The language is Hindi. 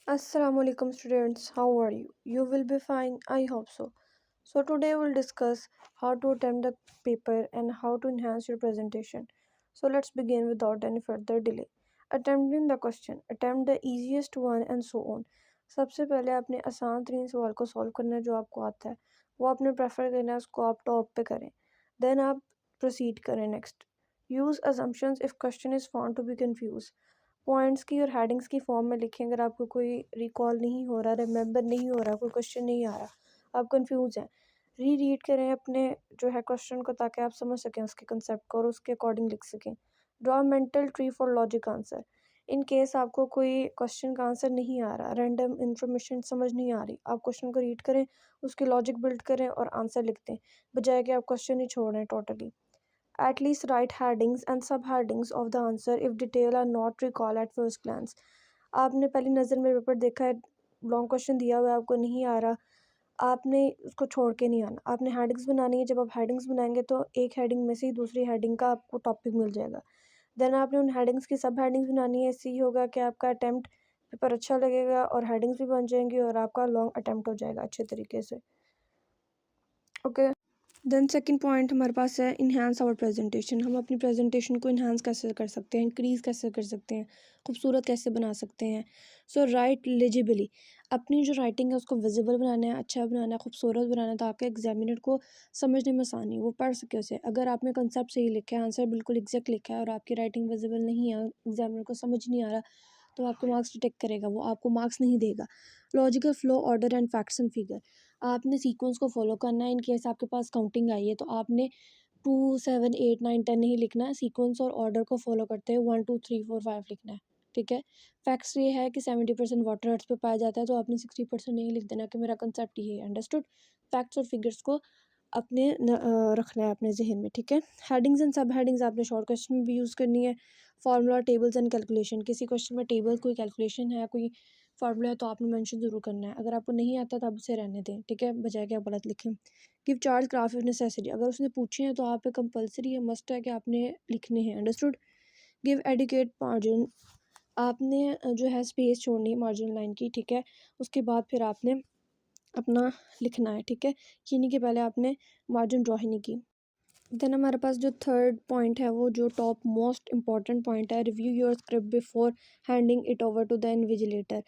Assalamualaikum students, how are you? You will be fine, I hope so. So today we'll discuss how to attempt the paper and how to enhance your presentation. So let's begin without any further delay. Attempting the question, attempt the easiest one and so on. सबसे पहले आपने आसान तरीन सवाल को सॉल्व करना है जो आपको आता है वो आपने प्रेफर करना है उसको आप टॉप पे करें देन आप प्रोसीड करें next use assumptions if question is found to be confused points की और हेडिंग्स की फॉर्म में लिखें अगर आपको कोई रिकॉल नहीं हो रहा रिमेंबर नहीं हो रहा कोई क्वेश्चन नहीं आ रहा आप कंफ्यूज हैं रीड करें अपने जो है क्वेश्चन को ताकि आप समझ सकें उसके कंसेप्ट को और उसके अकॉर्डिंग लिख सकें draw mental tree for logic answer in case आपको कोई क्वेश्चन का आंसर नहीं आ रहा रैंडम इंफॉर्मेशन समझ नहीं आ रही आप क्वेश्चन को रीड करें उसकी लॉजिक बिल्ड करें और आंसर लिख दें बजाय कि आप क्वेश्चन ही छोड़ रहे हैं totally at least write headings and subheadings of the answer if detail are not recall at first glance आपने पहली नज़र में पेपर देखा है लॉन्ग क्वेश्चन दिया हुआ है आपको नहीं आ रहा आपने उसको छोड़ के नहीं आना आपने हेडिंग्स बनानी है जब आप हेडिंग्स बनाएंगे तो एक हेडिंग में से ही दूसरी हेडिंग का आपको टॉपिक मिल जाएगा देन आपने उन हेडिंग्स की सब हेडिंग्स बनानी है इससे ही होगा कि आपका अटैम्प्ट पेपर अच्छा लगेगा और हेडिंग्स भी बन जाएंगी और आपका लॉन्ग अटैम्प्ट हो जाएगा अच्छे तरीके से ओके देन सेकंड पॉइंट हमारे पास है इन्हांस आवर प्रेजेंटेशन हम अपनी प्रेजेंटेशन को इन्हांस कैसे कर सकते हैं इंक्रीज़ कैसे कर सकते हैं खूबसूरत कैसे बना सकते हैं सो राइट लेजिबली अपनी जो राइटिंग है उसको विजिबल बनाना है अच्छा बनाना है खूबसूरत बनाना है ताकि एग्जामिनर को समझने में आसानी वो पढ़ सके उसे अगर आपने कंसेप्ट सही लिखा है आंसर बिल्कुल एग्जैक्ट लिखा है और आपकी राइटिंग विजिबल नहीं है एग्जामिनर को समझ नहीं आ रहा तो आपको मार्क्स डिटेक्ट करेगा वो आपको मार्क्स नहीं देगा logical flow order and facts and figure आपने सीक्वेंस को फॉलो करना है इन केस आपके पास काउंटिंग आई है तो आपने 2 7 8 9 10 नहीं लिखना है सीक्वेंस और ऑर्डर को फॉलो करते हुए 1 2 3 4 5 लिखना है ठीक है फैक्ट्स ये है कि 70% वाटर हर्ट्स पे पाया जाता है तो आपने 60% नहीं लिख देना कि मेरा कंसेप्ट ये है अंडरस्टूड फैक्ट्स और फिगर्स को अपने रखना है अपने जहन में ठीक है हेडिंग्स एंड सब हेडिंग्स आपने शॉर्ट क्वेश्चन में भी यूज़ करनी है फार्मूला टेबल्स एंड कैलकुलेशन किसी क्वेश्चन में टेबल कोई कैलकुलेशन है कोई फार्मूला है तो आपने मेंशन ज़रूर करना है अगर आपको नहीं आता तो आप उसे रहने दें ठीक है बजाय कि आप गलत लिखें give charge graph of necessary अगर उसने पूछे हैं तो आप पे कंपलसरी है मस्ट है कि आपने लिखने हैं अंडरस्टूड गिव एडिकेट मार्जिन आपने जो है स्पेस छोड़नी है मार्जिन लाइन की ठीक है उसके बाद फिर आपने अपना लिखना है ठीक है ये नहीं कि पहले आपने मार्जिन ड्रॉ ही नहीं की देन हमारे पास जो थर्ड पॉइंट है वो जो टॉप मोस्ट इंपॉर्टेंट पॉइंट है review your script before handing it over to the invigilator